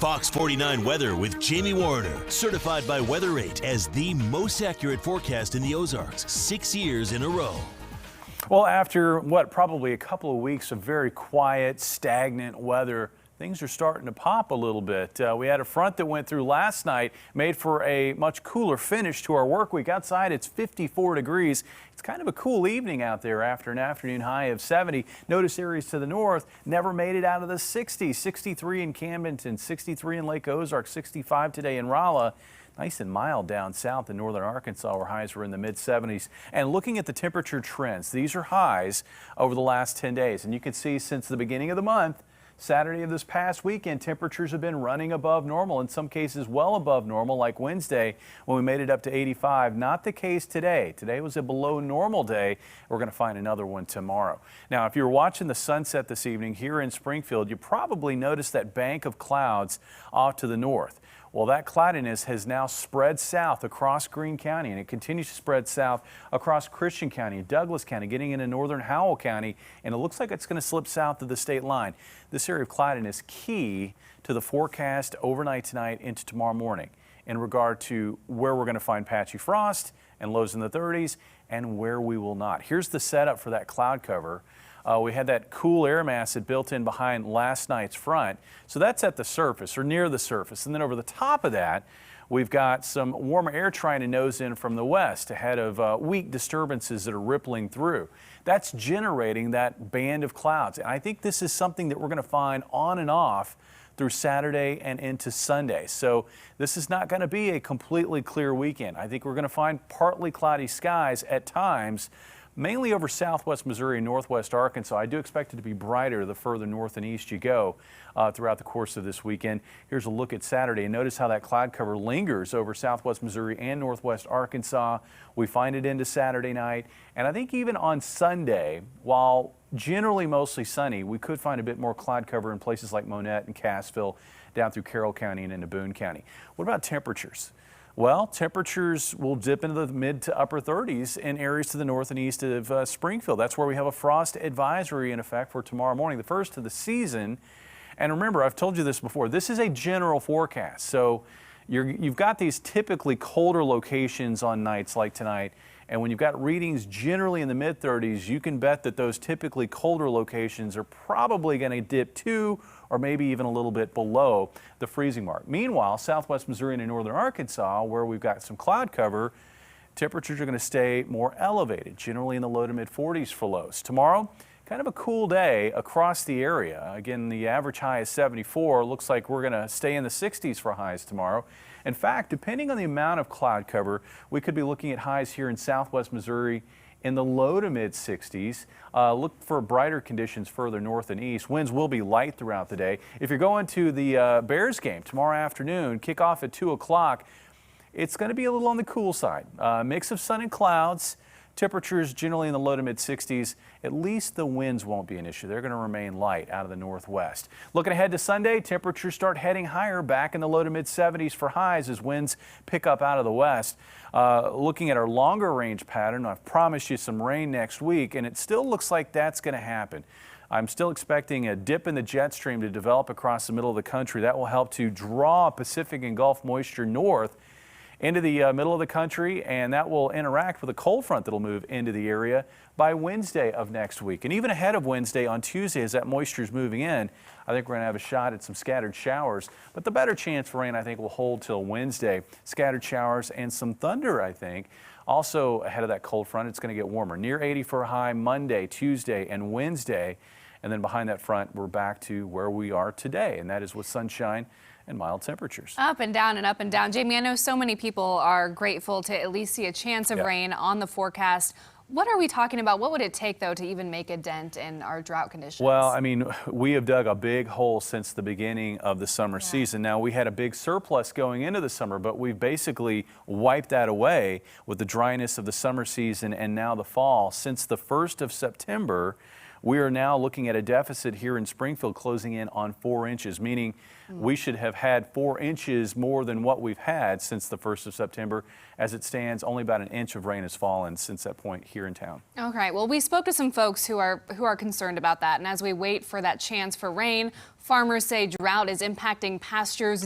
Fox 49 weather with Jamie Warner, certified by Weather8 as the most accurate forecast in the Ozarks 6 years in a row. Well, after probably a couple of weeks of very quiet, stagnant weather, things are starting to pop a little bit. We had a front that went through last night, made for a much cooler finish to our work week. Outside, it's 54 degrees. It's kind of a cool evening out there after an afternoon high of 70. Notice areas to the north never made it out of the 60s. 63 in Camdenton, 63 in Lake Ozark, 65 today in Rolla. Nice and mild down south in northern Arkansas, where highs were in the mid-70s. And looking at the temperature trends, these are highs over the last 10 days. And you can see since the beginning of the month, Saturday of this past weekend, temperatures have been running above normal, in some cases well above normal, like Wednesday when we made it up to 85. Not the case today. Today was a below normal day. We're going to find another one tomorrow. Now, if you're watching the sunset this evening here in Springfield, you probably noticed that bank of clouds off to the north. Well, that cloudiness has now spread south across Greene County, and it continues to spread south across Christian County, Douglas County, getting into northern Howell County, and it looks like it's going to slip south of the state line. This area of cloudiness key to the forecast overnight tonight into tomorrow morning in regard to where we're going to find patchy frost and lows in the 30s and where we will not. Here's the setup for that cloud cover. We had that cool air mass that built in behind last night's front. So that's at the surface or near the surface. And then over the top of that, we've got some warmer air trying to nose in from the west ahead of weak disturbances that are rippling through. That's generating that band of clouds. And I think this is something that we're going to find on and off through Saturday and into Sunday. So this is not going to be a completely clear weekend. I think we're going to find partly cloudy skies at times, mainly over southwest Missouri and northwest Arkansas. I do expect it to be brighter the further north and east you go throughout the course of this weekend. Here's a look at Saturday, and notice how that cloud cover lingers over southwest Missouri and northwest Arkansas. We find it into Saturday night, and I think even on Sunday, while generally mostly sunny, we could find a bit more cloud cover in places like Monette and Cassville, down through Carroll County and into Boone County. What about temperatures? Well, temperatures will dip into the mid to upper 30s in areas to the north and east of Springfield. That's where we have a frost advisory in effect for tomorrow morning, the first of the season. And remember, I've told you this before, this is a general forecast. So you've got these typically colder locations on nights like tonight. And when you've got readings generally in the mid 30s, you can bet that those typically colder locations are probably going to dip to or maybe even a little bit below the freezing mark. Meanwhile, southwest Missouri and northern Arkansas, where we've got some cloud cover, temperatures are going to stay more elevated, generally in the low to mid 40s for lows. Tomorrow, kind of a cool day across the area. Again, the average high is 74. Looks like we're going to stay in the 60s for highs tomorrow. In fact, depending on the amount of cloud cover, we could be looking at highs here in southwest Missouri in the low to mid 60s. Look for brighter conditions further north and east. Winds will be light throughout the day. If you're going to the Bears game tomorrow afternoon, kickoff at 2 o'clock, it's going to be a little on the cool side. Mix of sun and clouds. Temperatures generally in the low to mid 60s. At least the winds won't be an issue. They're going to remain light out of the northwest. Looking ahead to Sunday, temperatures start heading higher, back in the low to mid 70s for highs as winds pick up out of the west. Looking at our longer range pattern, I've promised you some rain next week, and it still looks like that's going to happen. I'm still expecting a dip in the jet stream to develop across the middle of the country. That will help to draw Pacific and Gulf moisture north into the middle of the country, and that will interact with a cold front that will move into the area by Wednesday of next week. And even ahead of Wednesday, on Tuesday, as that moisture is moving in, I think we're going to have a shot at some scattered showers. But the better chance for rain, I think, will hold till Wednesday. Scattered showers and some thunder, I think. Also ahead of that cold front, it's going to get warmer. Near 80 for a high Monday, Tuesday, and Wednesday. And then behind that front, we're back to where we are today, and that is with sunshine and mild temperatures. Up and down and up and down. Jamie, I know so many people are grateful to at least see a chance of rain on the forecast. What are we talking about? What would it take, though, to even make a dent in our drought conditions? Well, I mean, we have dug a big hole since the beginning of the summer season. Now, we had a big surplus going into the summer, but we've basically wiped that away with the dryness of the summer season and now the fall. Since the 1st of September, We are now looking at a deficit here in Springfield closing in on 4 inches, meaning we should have had 4 inches more than what we've had since the 1st of September. As it stands, only about an inch of rain has fallen since that point here in town. Okay, well, we spoke to some folks who are concerned about that, and as we wait for that chance for rain, farmers say drought is impacting pastures